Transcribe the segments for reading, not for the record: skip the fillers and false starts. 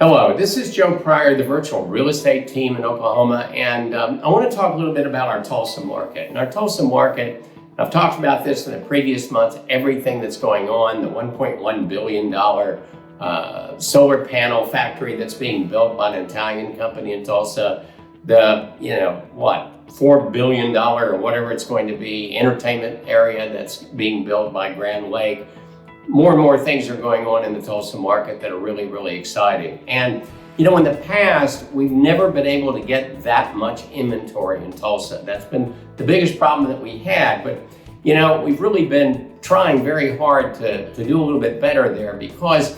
Hello, this is Joe Pryor, the virtual real estate team in Oklahoma, and I want to talk a little bit about our Tulsa market. And our Tulsa market, I've talked about this in the previous months, everything that's going on, the $1.1 billion solar panel factory that's being built by an Italian company in Tulsa, the, $4 billion or whatever it's going to be, entertainment area that's being built by Grand Lake. More and more things are going on in the Tulsa market that are really, really exciting. And, in the past, we've never been able to get that much inventory in Tulsa. That's been the biggest problem that we had. But, we've really been trying very hard to do a little bit better there because,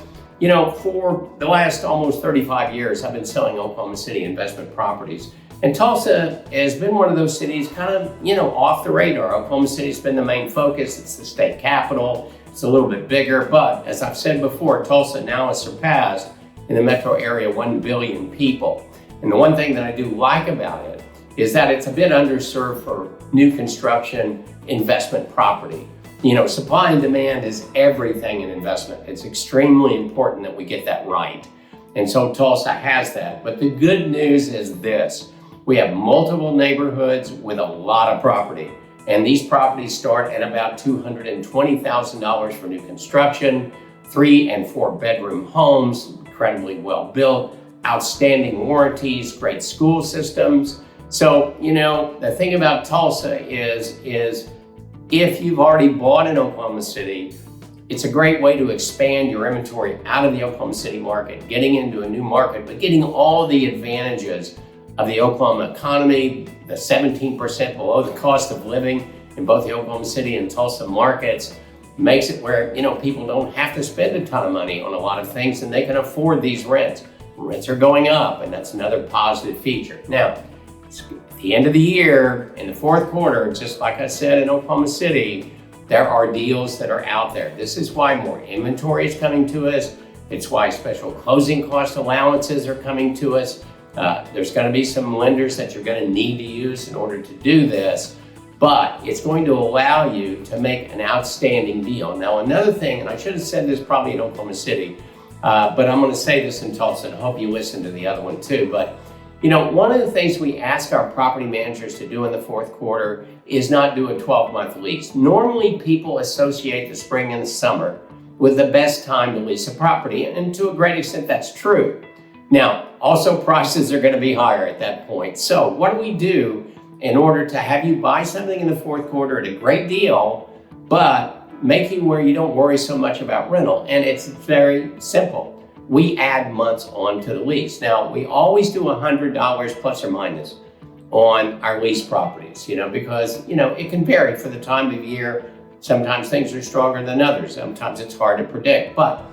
for the last almost 35 years, I've been selling Oklahoma City investment properties. And Tulsa has been one of those cities kind of, off the radar. Oklahoma City's been the main focus. It's the state capital. It's a little bit bigger, but as I've said before, Tulsa now has surpassed in the metro area 1 billion people. And the one thing that I do like about it is that it's a bit underserved for new construction investment property. Supply and demand is everything in investment. It's extremely important that we get that right. And so Tulsa has that. But the good news is this: we have multiple neighborhoods with a lot of property. And these properties start at about $220,000 for new construction, 3 and 4 bedroom homes, incredibly well built, outstanding warranties, great school systems. So, the thing about Tulsa is if you've already bought in Oklahoma City, it's a great way to expand your inventory out of the Oklahoma City market, getting into a new market, but getting all the advantages of the Oklahoma economy, the 17% below the cost of living in both the Oklahoma City and Tulsa markets, makes it where, people don't have to spend a ton of money on a lot of things and they can afford these rents. Rents are going up, and that's another positive feature. Now, at the end of the year, in the fourth quarter, just like I said in Oklahoma City, there are deals that are out there. This is why more inventory is coming to us. It's why special closing cost allowances are coming to us. There's going to be some lenders that you're going to need to use in order to do this, but it's going to allow you to make an outstanding deal. Now, another thing, and I should have said this probably in Oklahoma City, but I'm going to say this in Tulsa, and I hope you listen to the other one too. But, one of the things we ask our property managers to do in the fourth quarter is not do a 12-month lease. Normally, people associate the spring and the summer with the best time to lease a property, and to a great extent, that's true. Now, also prices are going to be higher at that point. So what do we do in order to have you buy something in the fourth quarter at a great deal, but make you where you don't worry so much about rental? And it's very simple. We add months onto the lease. Now, we always do $100 plus or minus on our lease properties, because, it can vary for the time of year. Sometimes things are stronger than others. Sometimes it's hard to predict, but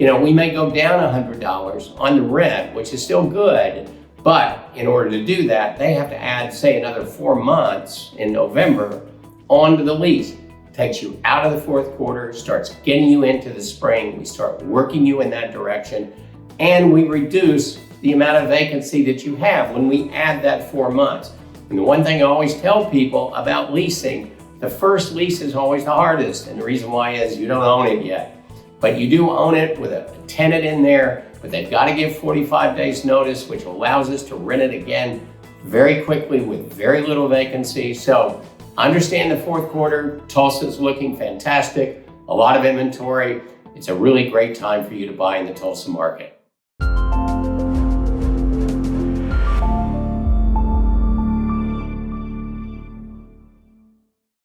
we may go down $100 on the rent, which is still good, but in order to do that, they have to add, say, another 4 months in November onto the lease. Takes you out of the fourth quarter, starts getting you into the spring. We start working you in that direction, and we reduce the amount of vacancy that you have when we add that 4 months. And the one thing I always tell people about leasing, the first lease is always the hardest, and the reason why is you don't own it yet. But you do own it with a tenant in there, but they've got to give 45 days notice, which allows us to rent it again very quickly with very little vacancy. So understand the fourth quarter. Tulsa's looking fantastic, a lot of inventory. It's a really great time for you to buy in the Tulsa market.